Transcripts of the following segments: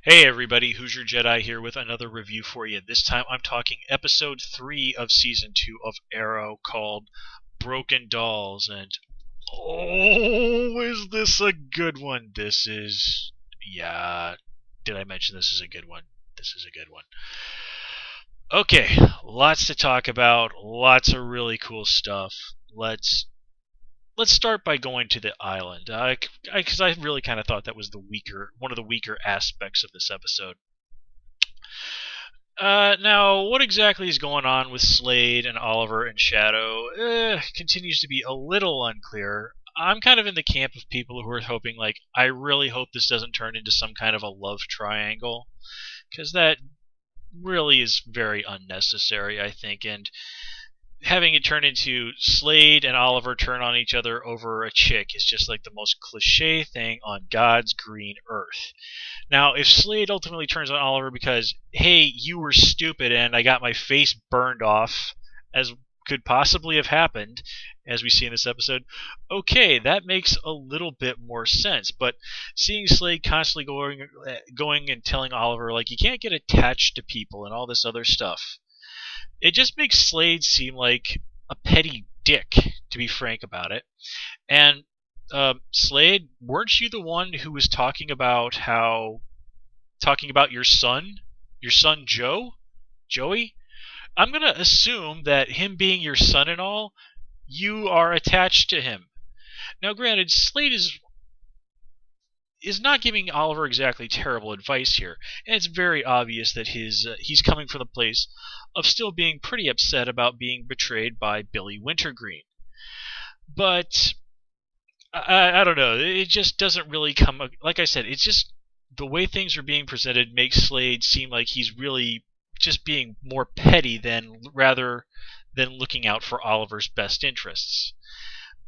Hey everybody, Hoosier Jedi here with another review for you. This time I'm talking episode 3 of season 2 of Arrow called Broken Dolls. And oh, is this a good one? Did I mention this is a good one? This is a good one. Okay, lots to talk about, lots of really cool stuff. Let's start by going to the island, because I really kind of thought that was one of the weaker aspects of this episode. Now, what exactly is going on with Slade and Oliver and Shadow continues to be a little unclear. I'm kind of in the camp of people who are hoping, I really hope this doesn't turn into some kind of a love triangle, because that really is very unnecessary, I think, and having it turn into Slade and Oliver turn on each other over a chick is just like the most cliche thing on God's green earth. Now, if Slade ultimately turns on Oliver because, hey, you were stupid and I got my face burned off, as could possibly have happened, as we see in this episode, okay, that makes a little bit more sense. But seeing Slade constantly going and telling Oliver, you can't get attached to people and all this other stuff, it just makes Slade seem like a petty dick, to be frank about it. And Slade, weren't you the one who was talking about your son Joey? I'm gonna assume that him being your son and all, you are attached to him. Now, granted, Slade is not giving Oliver exactly terrible advice here, and it's very obvious that he's coming from the place of still being pretty upset about being betrayed by Billy Wintergreen. But I don't know, it just doesn't really come. Like I said, it's just the way things are being presented makes Slade seem like he's really just being more petty rather than looking out for Oliver's best interests.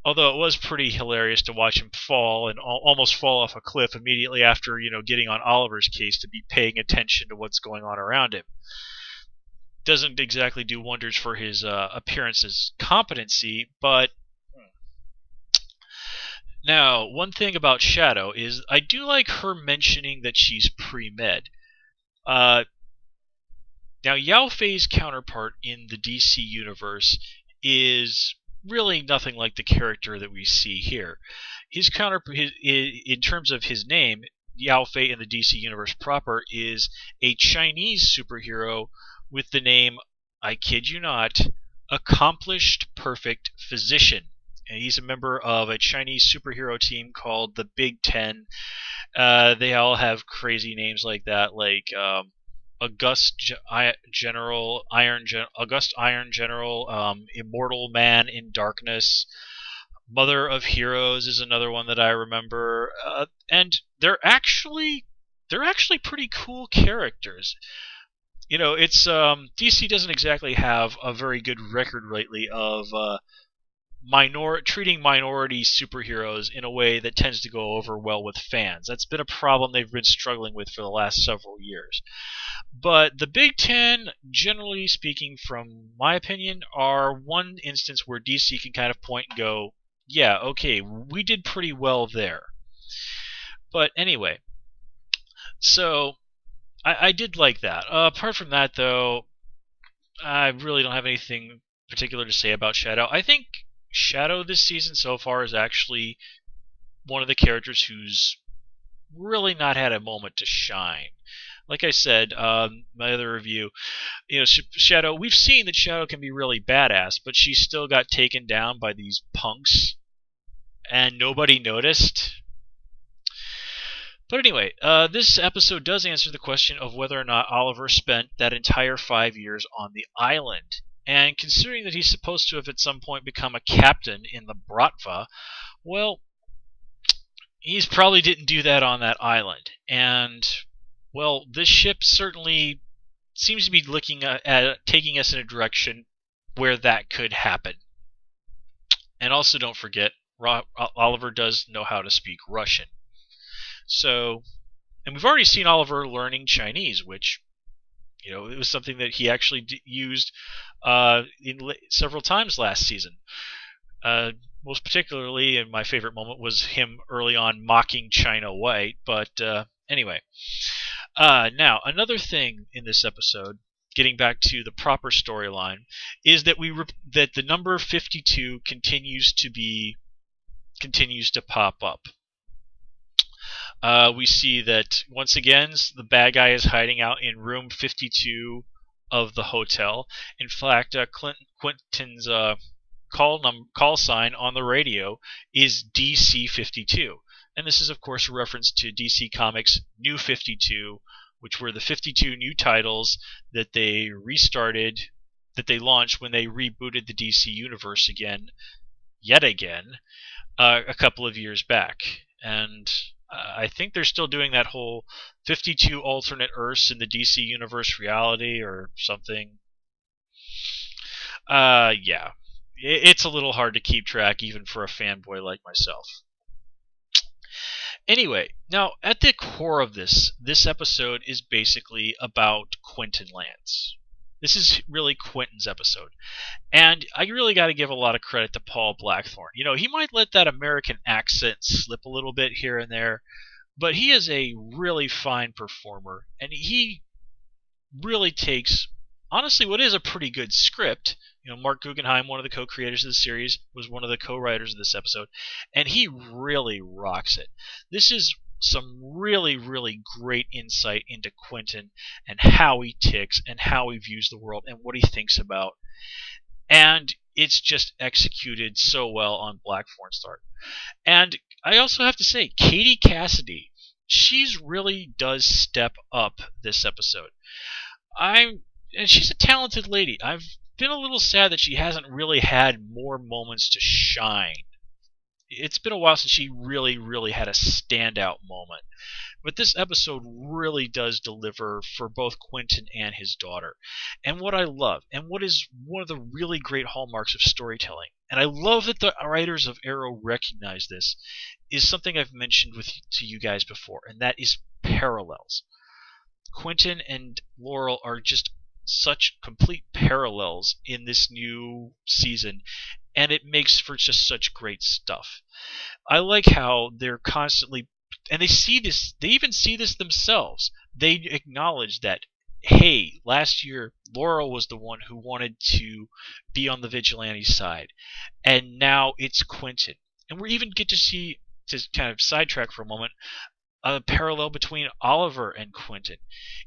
Although it was pretty hilarious to watch him fall and almost fall off a cliff immediately after, getting on Oliver's case, to be paying attention to what's going on around him. Doesn't exactly do wonders for his appearance's competency, but now, one thing about Shadow is I do like her mentioning that she's pre-med. Now, Yao Fei's counterpart in the DC universe is really nothing like the character that we see here. His counterpart, in terms of his name, Yao Fei in the DC universe proper, is a Chinese superhero with the name, I kid you not, Accomplished Perfect Physician. And he's a member of a Chinese superhero team called the Big Ten. They all have crazy names like that, August Iron General, Immortal Man in Darkness, Mother of Heroes is another one that I remember, and they're actually pretty cool characters. It's DC doesn't exactly have a very good record lately of treating minority superheroes in a way that tends to go over well with fans. That's been a problem they've been struggling with for the last several years. But the Big Ten, generally speaking, from my opinion, are one instance where DC can kind of point and go, yeah, okay, we did pretty well there. But anyway, so I did like that. Apart from that, though, I really don't have anything particular to say about Shadow. I think Shadow this season so far is actually one of the characters who's really not had a moment to shine. Like I said, my other review, Shadow, we've seen that Shadow can be really badass, but she still got taken down by these punks, and nobody noticed. But anyway, this episode does answer the question of whether or not Oliver spent that entire 5 years on the island. And considering that he's supposed to have at some point become a captain in the Bratva, well, he probably didn't do that on that island. And, well, this ship certainly seems to be looking at taking us in a direction where that could happen. And also, don't forget, Oliver does know how to speak Russian. So, and we've already seen Oliver learning Chinese, which, it was something that he actually used several times last season. Most particularly, and my favorite moment was him early on mocking China White. But anyway, Now, another thing in this episode, getting back to the proper storyline, is that that the number 52 continues to pop up. We see that once again the bad guy is hiding out in room 52 of the hotel. In fact, Quentin's call sign on the radio is DC-52. And this is, of course, a reference to DC Comics' New 52, which were the 52 new titles that they launched when they rebooted the DC Universe yet again, a couple of years back. And I think they're still doing that whole 52 alternate Earths in the DC Universe reality or something. Yeah. It's a little hard to keep track even for a fanboy like myself. Anyway, now at the core of this episode is basically about Quentin Lance. This is really Quentin's episode. And I really got to give a lot of credit to Paul Blackthorne. You know, he might let that American accent slip a little bit here and there, but he is a really fine performer, and he really takes, honestly, what is a pretty good script. You know, Mark Guggenheim, one of the co-creators of the series, was one of the co-writers of this episode, and he really rocks it. This is some really, really great insight into Quentin and how he ticks and how he views the world and what he thinks about. And it's just executed so well on Blackthorne's part. And I also have to say, Katie Cassidy, she's really does step up this episode. And she's a talented lady. I've been a little sad that she hasn't really had more moments to shine. It's been a while since she really, really had a standout moment. But this episode really does deliver for both Quentin and his daughter. And what I love, and what is one of the really great hallmarks of storytelling, and I love that the writers of Arrow recognize this, is something I've mentioned to you guys before, and that is parallels. Quentin and Laurel are just such complete parallels in this new season, and it makes for just such great stuff. I like how they're constantly, and they even see this themselves. They acknowledge that, hey, last year Laurel was the one who wanted to be on the vigilante side, and now it's Quentin. And we even get to see, to kind of sidetrack for a moment, a parallel between Oliver and Quentin.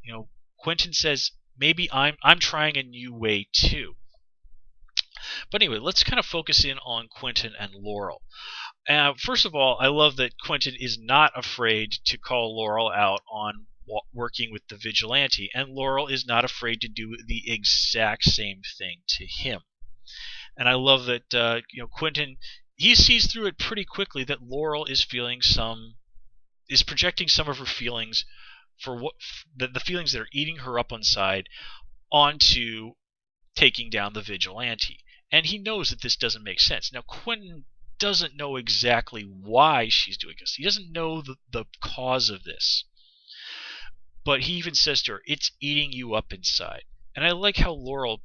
You know, Quentin says, maybe I'm trying a new way too. But anyway, let's kind of focus in on Quentin and Laurel. First of all, I love that Quentin is not afraid to call Laurel out on working with the vigilante, and Laurel is not afraid to do the exact same thing to him. And I love that Quentin, he sees through it pretty quickly that Laurel is projecting some of her feelings for the feelings that are eating her up inside onto taking down the vigilante. And he knows that this doesn't make sense. Now, Quentin doesn't know exactly why she's doing this. He doesn't know the cause of this. But he even says to her, it's eating you up inside. And I like how Laurel,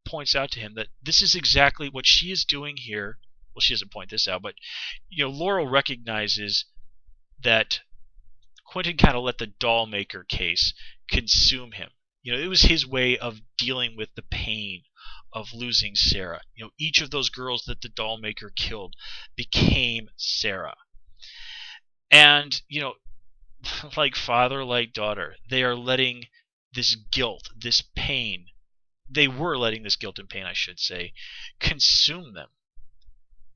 points out to him that this is exactly what she is doing here. Well, she doesn't point this out, but Laurel recognizes that Quentin kind of let the doll maker case consume him. It was his way of dealing with the pain of losing Sarah. Each of those girls that the doll maker killed became Sarah. And, like father, like daughter, they are letting this guilt, this pain, they were letting this guilt and pain, I should say, consume them.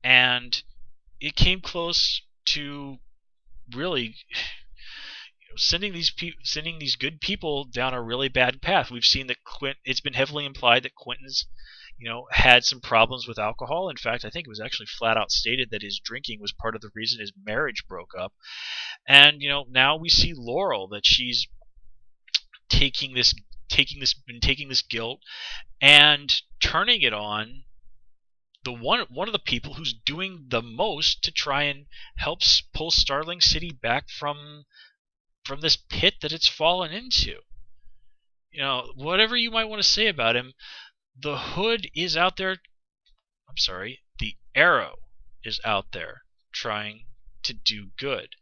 And it came close to really sending these good people down a really bad path. We've seen that it's been heavily implied that Quentin's had some problems with alcohol. In fact, I think it was actually flat out stated that his drinking was part of the reason his marriage broke up. And now we see Laurel, that she's taking this guilt and turning it on the one of the people who's doing the most to try and help pull Starling City back from this pit that it's fallen into. Whatever you might want to say about him, the Hood is out there. I'm sorry, the Arrow is out there trying to do good.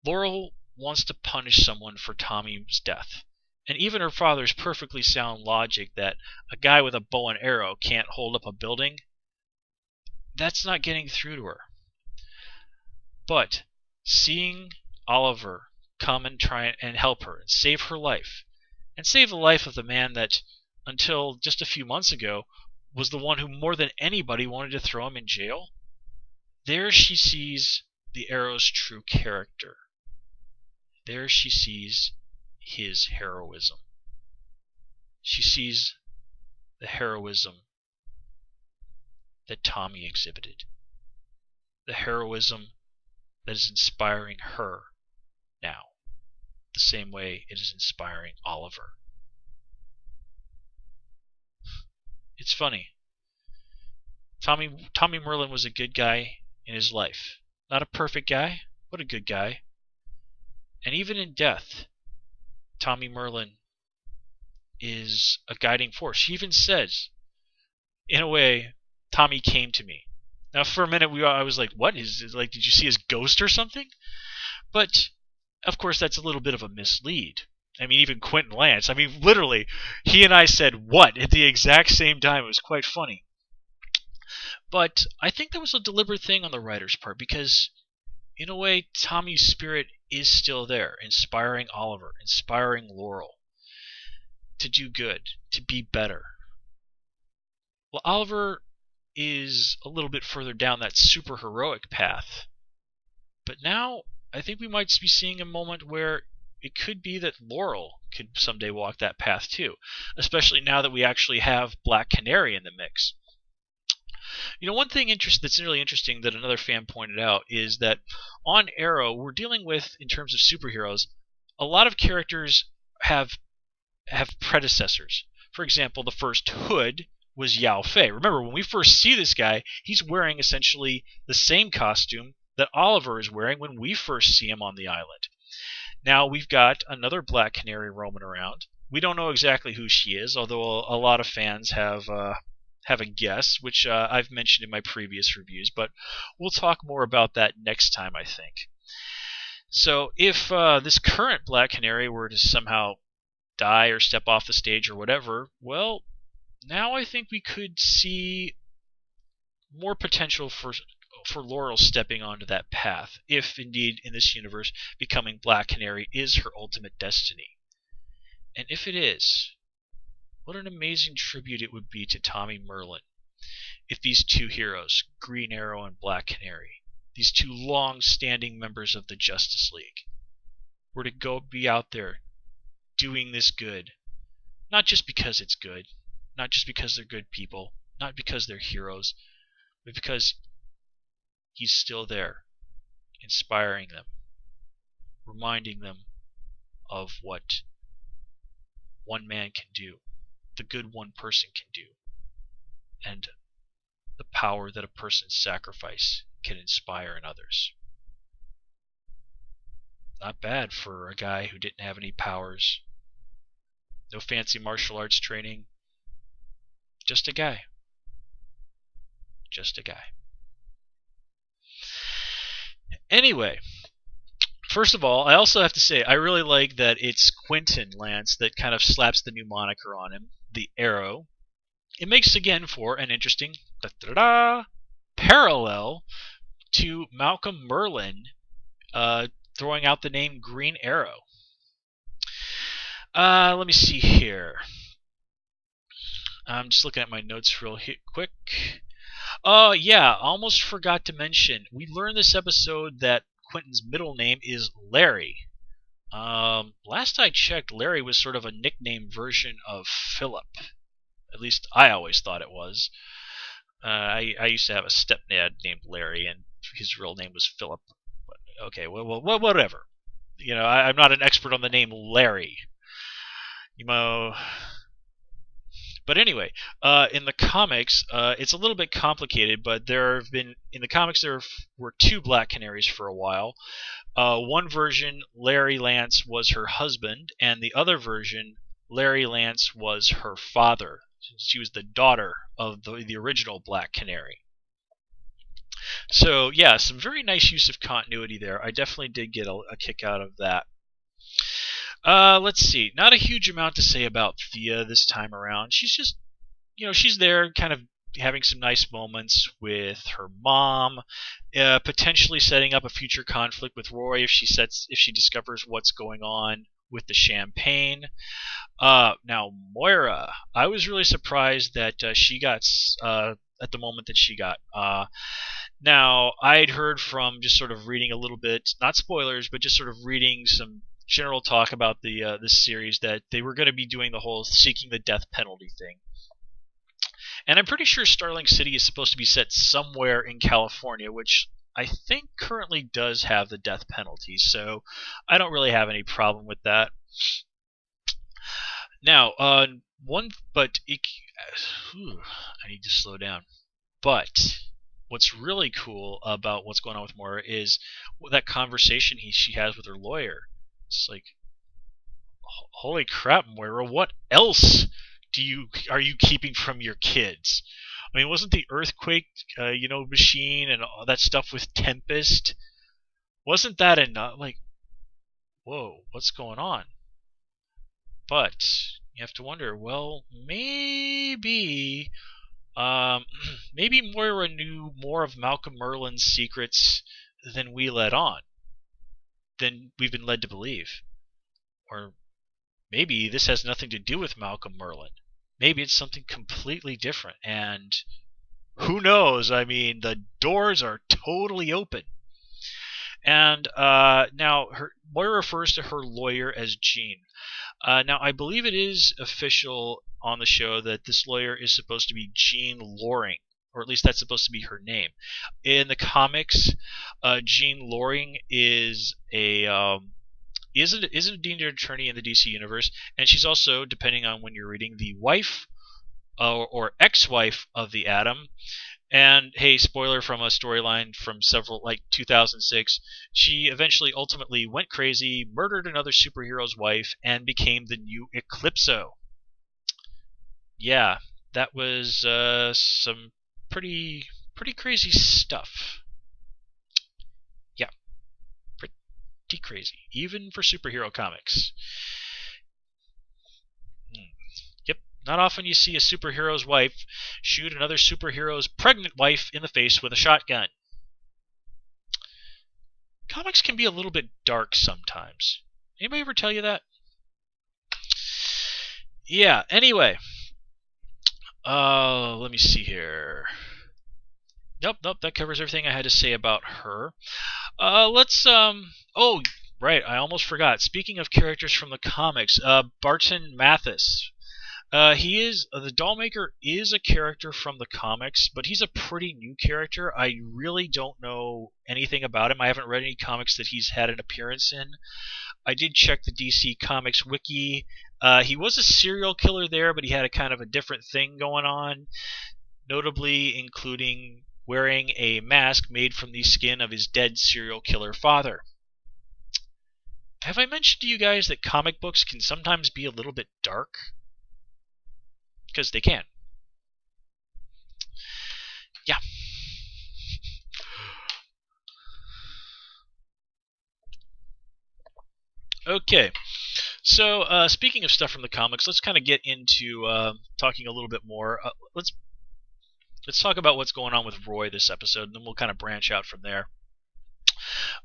Laurel wants to punish someone for Tommy's death. And even her father's perfectly sound logic that a guy with a bow and arrow can't hold up a building, that's not getting through to her. But seeing Oliver come and try and help her and save her life, and save the life of the man that, until just a few months ago, was the one who more than anybody wanted to throw him in jail, there she sees the Arrow's true character. There she sees his heroism. She sees the heroism that Tommy exhibited. The heroism that is inspiring her now, the same way it is inspiring Oliver. It's funny. Tommy Merlin was a good guy in his life. Not a perfect guy, but a good guy. And even in death, Tommy Merlin is a guiding force. She even says, in a way, Tommy came to me. Now, for a minute, I was like, what? Is it like, did you see his ghost or something? But, of course, that's a little bit of a mislead. I mean, even Quentin Lance, I mean, literally, he and I said, what? At the exact same time. It was quite funny. But I think that was a deliberate thing on the writer's part, because in a way, Tommy's spirit is still there, inspiring Oliver, inspiring Laurel to do good, to be better. Well, Oliver is a little bit further down that super heroic path. But now, I think we might be seeing a moment where it could be that Laurel could someday walk that path too, especially now that we actually have Black Canary in the mix. You know, one thing that's really interesting that another fan pointed out is that on Arrow, we're dealing with, in terms of superheroes, a lot of characters have predecessors. For example, the first Hood was Yao Fei. Remember, when we first see this guy, he's wearing essentially the same costume that Oliver is wearing when we first see him on the island. Now we've got another Black Canary roaming around. We don't know exactly who she is, although a lot of fans have a guess, which I've mentioned in my previous reviews, but we'll talk more about that next time, I think. So if this current Black Canary were to somehow die or step off the stage or whatever, well, now I think we could see more potential for Laurel stepping onto that path, if indeed in this universe becoming Black Canary is her ultimate destiny. And if it is, what an amazing tribute it would be to Tommy Merlin if these two heroes, Green Arrow and Black Canary, these two long-standing members of the Justice League, were to be out there doing this good, not just because it's good, not just because they're good people, not because they're heroes, but because he's still there, inspiring them, reminding them of what one man can do, the good one person can do, and the power that a person's sacrifice can inspire in others. Not bad for a guy who didn't have any powers, no fancy martial arts training, just a guy. Just a guy. Anyway, first of all, I also have to say I really like that it's Quentin Lance that kind of slaps the new moniker on him, the Arrow. It makes again for an interesting parallel to Malcolm Merlyn throwing out the name Green Arrow. Let me see here. I'm just looking at my notes real quick. Oh, yeah, almost forgot to mention. We learned this episode that Quentin's middle name is Larry. Last I checked, Larry was sort of a nickname version of Philip. At least I always thought it was. I used to have a stepdad named Larry, and his real name was Philip. But, okay, well, whatever. You know, I'm not an expert on the name Larry. You know. But anyway, in the comics, it's a little bit complicated, but in the comics there were two Black Canaries for a while. One version, Larry Lance was her husband, and the other version, Larry Lance was her father. She was the daughter of the original Black Canary. So yeah, some very nice use of continuity there. I definitely did get a kick out of that. Let's see. Not a huge amount to say about Thea this time around. She's just, she's there kind of having some nice moments with her mom, potentially setting up a future conflict with Roy if she discovers what's going on with the champagne. Now Moira, I was really surprised that she got at the moment that she got. Now I'd heard from just sort of reading a little bit, not spoilers, but just sort of reading some general talk about the this series that they were going to be doing the whole seeking the death penalty thing. And I'm pretty sure Starling City is supposed to be set somewhere in California, which I think currently does have the death penalty, so I don't really have any problem with that. Now, I need to slow down. But what's really cool about what's going on with Moira is that conversation she has with her lawyer. It's like, holy crap, Moira, what else are you keeping from your kids? I mean, wasn't the earthquake, machine and all that stuff with Tempest? Wasn't that enough? Like, whoa, what's going on? But you have to wonder, well, maybe Moira knew more of Malcolm Merlin's secrets than we let on, than we've been led to believe. Or maybe this has nothing to do with Malcolm Merlin. Maybe it's something completely different, and who knows? I mean, the doors are totally open. And now Moira refers to her lawyer as Jean. Now, I believe it is official on the show that this lawyer is supposed to be Jean Loring, or at least that's supposed to be her name. In the comics, Jean Loring is a deemed attorney in the DC universe, and she's also, depending on when you're reading, the wife or ex-wife of the Atom. And hey, spoiler from a storyline from 2006, she ultimately went crazy, murdered another superhero's wife, and became the new Eclipso. Yeah, that was some pretty crazy stuff. Yeah, pretty crazy, even for superhero comics. Yep, not often you see a superhero's wife shoot another superhero's pregnant wife in the face with a shotgun. Comics can be a little bit dark sometimes. Anybody ever tell you that? Yeah, anyway. Let me see here. Nope, that covers everything I had to say about her. Oh, right, I almost forgot. Speaking of characters from the comics, Barton Mathis. The Dollmaker is a character from the comics, but he's a pretty new character. I really don't know anything about him. I haven't read any comics that he's had an appearance in. I did check the DC Comics wiki. He was a serial killer there, but he had a kind of a different thing going on, notably including wearing a mask made from the skin of his dead serial killer father. Have I mentioned to you guys that comic books can sometimes be a little bit dark? Because they can. Yeah. Okay. So, speaking of stuff from the comics, let's kind of get into talking a little bit more. Let's talk about what's going on with Roy this episode, and then we'll kind of branch out from there.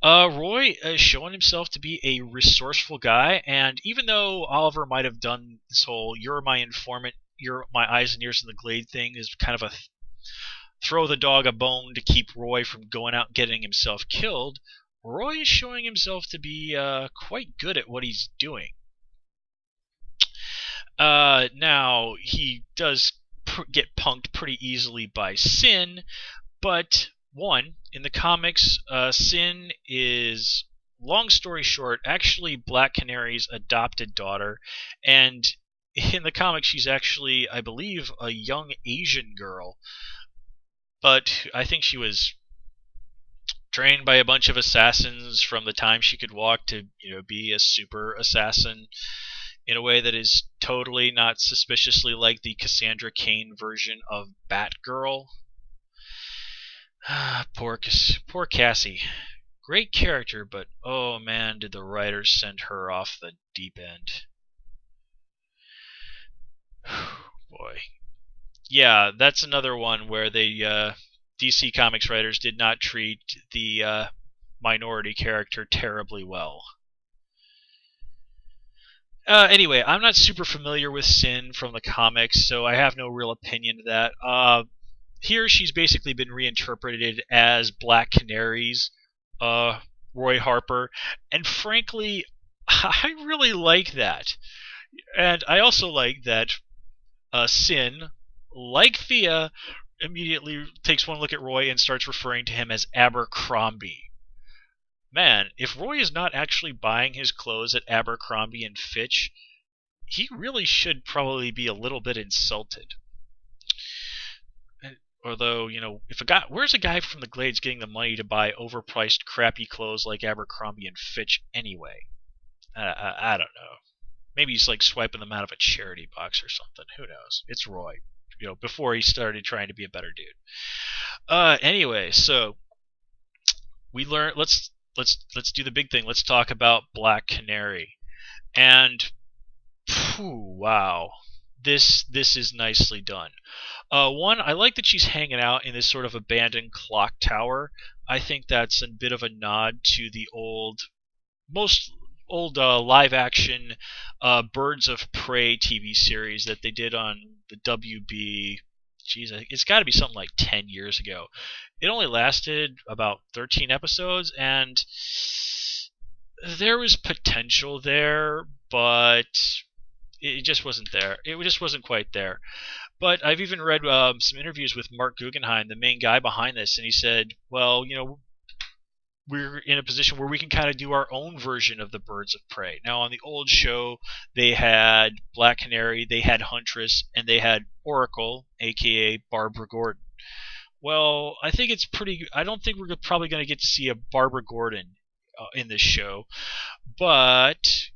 Roy is showing himself to be a resourceful guy, and even though Oliver might have done this whole "you're my informant, you're my eyes and ears in the glade" thing is kind of a throw the dog a bone to keep Roy from going out and getting himself killed, Roy is showing himself to be quite good at what he's doing. Now, he does get punked pretty easily by Sin, but one, in the comics, Sin is, long story short, actually Black Canary's adopted daughter, and in the comics she's actually, I believe, a young Asian girl, but I think she was trained by a bunch of assassins from the time she could walk to, be a super assassin in a way that is totally not suspiciously like the Cassandra Cain version of Batgirl. Poor Cassie. Great character, but oh man, did the writers send her off the deep end. Boy. Yeah, that's another one where they DC Comics writers did not treat the minority character terribly well. Anyway, I'm not super familiar with Sin from the comics, so I have no real opinion to that. Here, she's basically been reinterpreted as Black Canary's Roy Harper, and frankly, I really like that. And I also like that Sin, like Thea, immediately takes one look at Roy and starts referring to him as Abercrombie. Man, if Roy is not actually buying his clothes at Abercrombie and Fitch, he really should probably be a little bit insulted. Although, if where's a guy from the Glades getting the money to buy overpriced, crappy clothes like Abercrombie and Fitch anyway? I don't know. Maybe he's like swiping them out of a charity box or something. Who knows? It's Roy. Before he started trying to be a better dude. Anyway, so we learn. Let's do the big thing. Let's talk about Black Canary. And wow, this is nicely done. One, I like that she's hanging out in this sort of abandoned clock tower. I think that's a bit of a nod to the old live action Birds of Prey TV series that they did on the WB. Geez, it's got to be something like 10 years ago. It only lasted about 13 episodes, and there was potential there, but it just wasn't there. It just wasn't quite there. But I've even read some interviews with Mark Guggenheim, the main guy behind this, and he said, well, we're in a position where we can kind of do our own version of the Birds of Prey. Now, on the old show, they had Black Canary, they had Huntress, and they had Oracle, aka Barbara Gordon. Well, I don't think we're probably going to get to see a Barbara Gordon in this show, but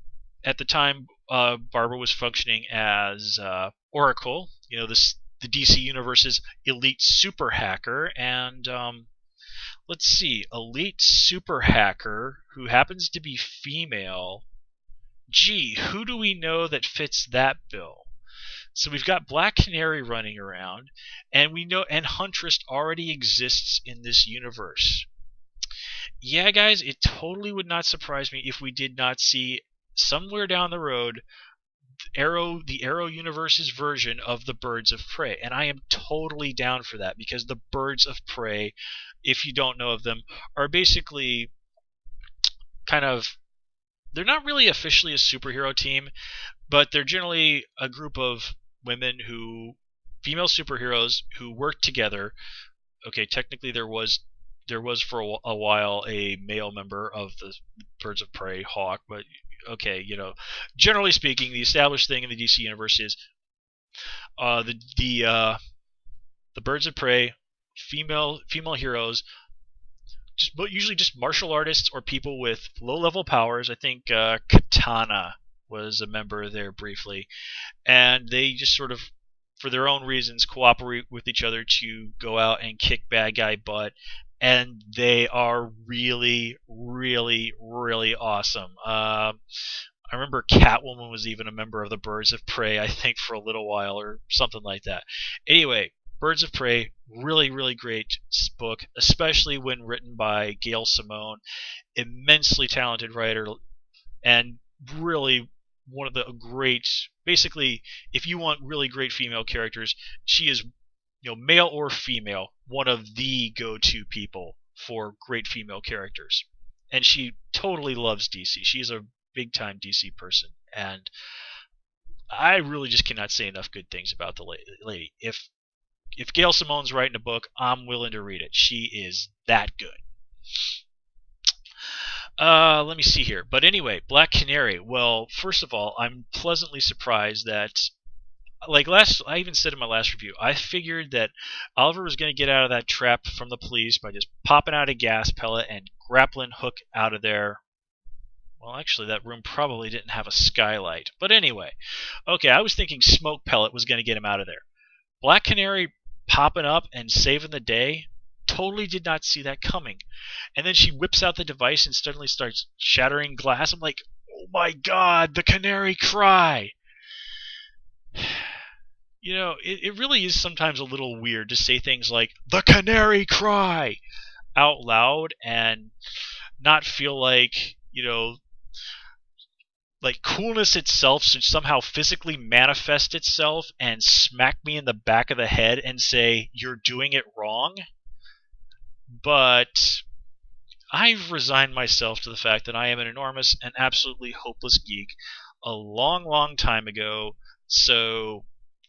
at the time, Barbara was functioning as Oracle, the DC Universe's elite super hacker, and let's see, elite super hacker who happens to be female. Gee, who do we know that fits that bill? So we've got Black Canary running around, and and Huntress already exists in this universe. Yeah, guys, it totally would not surprise me if we did not see somewhere down the road the Arrow Universe's version of the Birds of Prey, and I am totally down for that, because the Birds of Prey, if you don't know of them, are basically they're not really officially a superhero team, but they're generally a group of female superheroes who work together. Okay, technically there was for a while a male member of the Birds of Prey, Hawk, but okay, generally speaking, the established thing in the DC universe is the Birds of Prey, female heroes, usually just martial artists or people with low-level powers. I think Katana was a member there briefly, and they just sort of, for their own reasons, cooperate with each other to go out and kick bad guy butt, and they are really, really, really awesome. I remember Catwoman was even a member of the Birds of Prey, I think, for a little while or something like that. Anyway, Birds of Prey, really, really great book, especially when written by Gail Simone, immensely talented writer, and really one of the great, basically, if you want really great female characters, she is, male or female, one of the go-to people for great female characters. And she totally loves DC. She's a big-time DC person, and I really just cannot say enough good things about the lady. If Gail Simone's writing a book, I'm willing to read it. She is that good. Let me see here. But anyway, Black Canary. Well, first of all, I'm pleasantly surprised that, I even said in my last review, I figured that Oliver was going to get out of that trap from the police by just popping out a gas pellet and grappling Hook out of there. Well, actually, that room probably didn't have a skylight. But anyway, okay, I was thinking smoke pellet was going to get him out of there. Black Canary popping up and saving the day? Totally did not see that coming. And then she whips out the device and suddenly starts shattering glass. I'm like, oh my god, the canary cry! It really is sometimes a little weird to say things like, the canary cry! Out loud and not feel like, like coolness itself should somehow physically manifest itself and smack me in the back of the head and say, you're doing it wrong. But I've resigned myself to the fact that I am an enormous and absolutely hopeless geek a long, long time ago. So,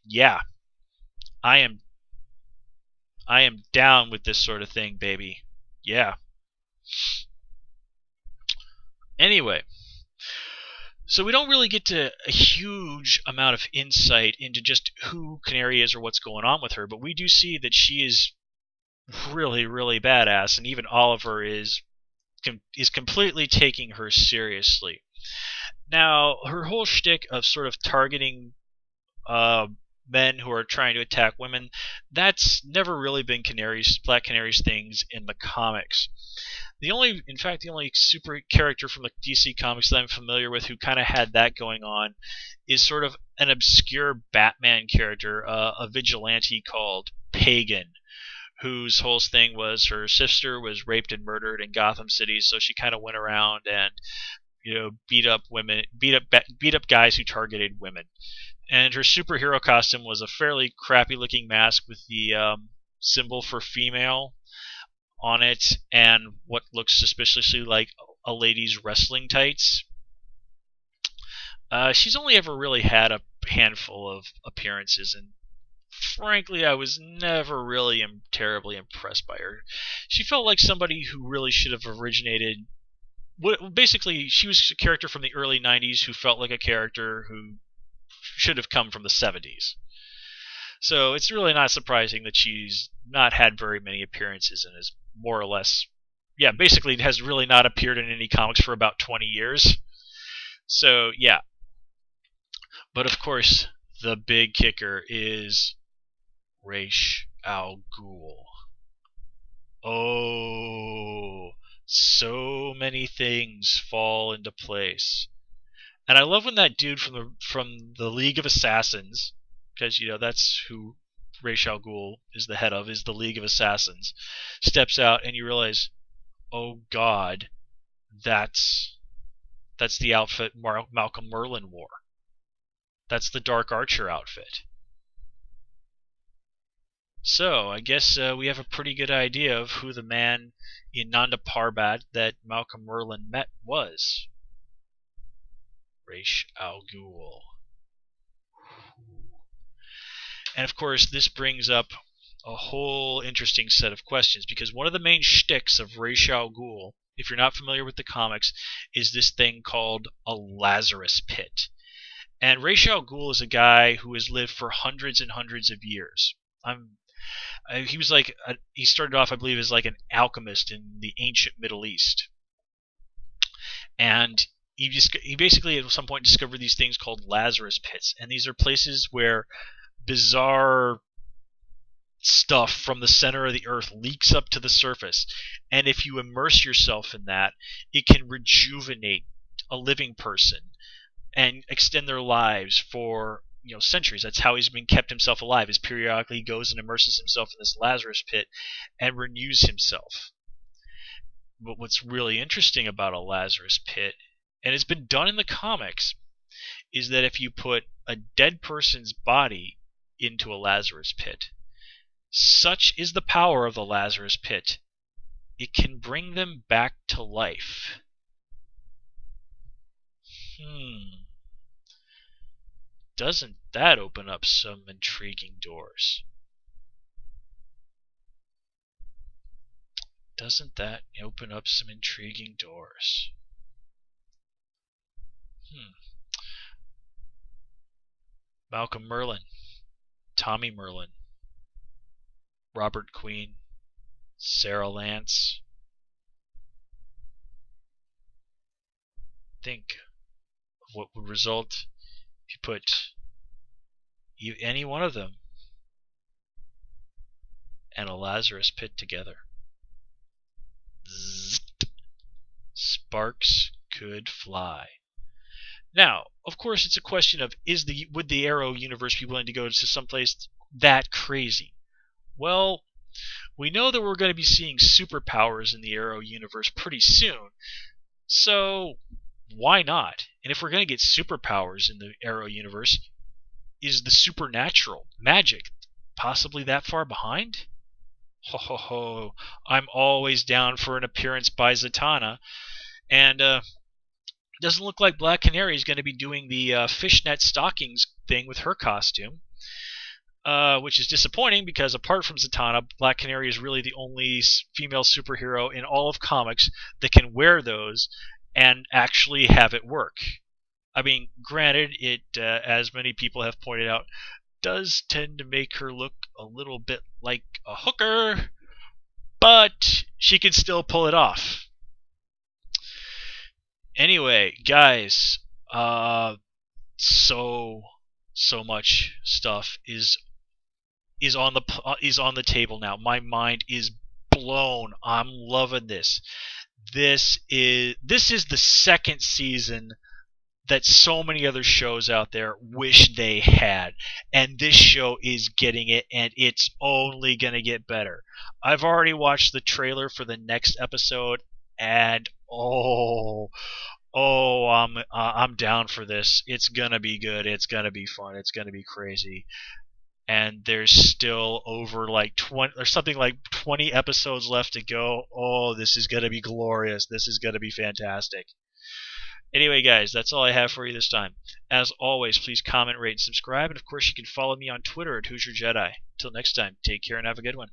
yeah, I am down with this sort of thing, baby. Yeah. Anyway, so we don't really get to a huge amount of insight into just who Canary is or what's going on with her, but we do see that she is really, really badass, and even Oliver is completely taking her seriously. Now, her whole shtick of sort of targeting men who are trying to attack women, that's never really been Black Canary's things in the comics. In fact, the only super character from the DC comics that I'm familiar with who kind of had that going on is sort of an obscure Batman character, a vigilante called Pagan, whose whole thing was her sister was raped and murdered in Gotham City, so she kind of went around and beat up guys who targeted women. And her superhero costume was a fairly crappy-looking mask with the symbol for female on it and what looks suspiciously like a lady's wrestling tights. She's only ever really had a handful of appearances, and frankly, I was never really terribly impressed by her. She felt like somebody who really should have originated. Basically, she was a character from the early 90s who felt like a character who should have come from the 70s. So it's really not surprising that she's not had very many appearances and is more or less, basically has really not appeared in any comics for about 20 years. So, yeah. But of course, the big kicker is Ra's al Ghul. Oh, so many things fall into place. And I love when that dude from the League of Assassins, because that's who Ra's al Ghul is the head of, is the League of Assassins, steps out and you realize, oh god, that's the outfit Malcolm Merlyn wore. That's the Dark Archer outfit. So, I guess we have a pretty good idea of who the man in Nanda Parbat that Malcolm Merlyn met was. Ra's al Ghul. And of course, this brings up a whole interesting set of questions, because one of the main shticks of Ra's al Ghul, if you're not familiar with the comics, is this thing called a Lazarus Pit. And Ra's al Ghul is a guy who has lived for hundreds and hundreds of years. He started off, I believe, as like an alchemist in the ancient Middle East. And he basically at some point discovered these things called Lazarus Pits. And these are places where bizarre stuff from the center of the earth leaks up to the surface. And if you immerse yourself in that, it can rejuvenate a living person and extend their lives for centuries. That's how he's been kept himself alive, is periodically he goes and immerses himself in this Lazarus Pit and renews himself. But what's really interesting about a Lazarus Pit, and it's been done in the comics, is that if you put a dead person's body into a Lazarus Pit, such is the power of the Lazarus Pit, it can bring them back to life. Doesn't that open up some intriguing doors? Doesn't that open up some intriguing doors? Malcolm Merlyn, Tommy Merlyn, Robert Queen, Sarah Lance. Think of what would result if you put any one of them and a Lazarus Pit together. sparks could fly. Now, of course, it's a question of would the Arrow universe be willing to go to someplace that crazy? Well, we know that we're going to be seeing superpowers in the Arrow universe pretty soon, so why not? And if we're going to get superpowers in the Arrow universe, is the supernatural magic possibly that far behind? Ho ho ho! I'm always down for an appearance by Zatanna, and doesn't look like Black Canary is going to be doing the fishnet stockings thing with her costume, which is disappointing because apart from Zatanna, Black Canary is really the only female superhero in all of comics that can wear those and actually have it work. I mean, granted, it, as many people have pointed out, does tend to make her look a little bit like a hooker, but she can still pull it off. Anyway, guys, so much stuff is on the table now. My mind is blown. I'm loving this. This is the second season that so many other shows out there wish they had, and this show is getting it, and it's only gonna get better. I've already watched the trailer for the next episode, and I'm down for this. It's gonna be good. It's gonna be fun. It's gonna be crazy. And there's still over like 20 or something like 20 episodes left to go. Oh, this is gonna be glorious. This is gonna be fantastic. Anyway, guys, that's all I have for you this time. As always, please comment, rate, and subscribe, and of course you can follow me on Twitter at Who's Your Jedi. Until next time, take care and have a good one.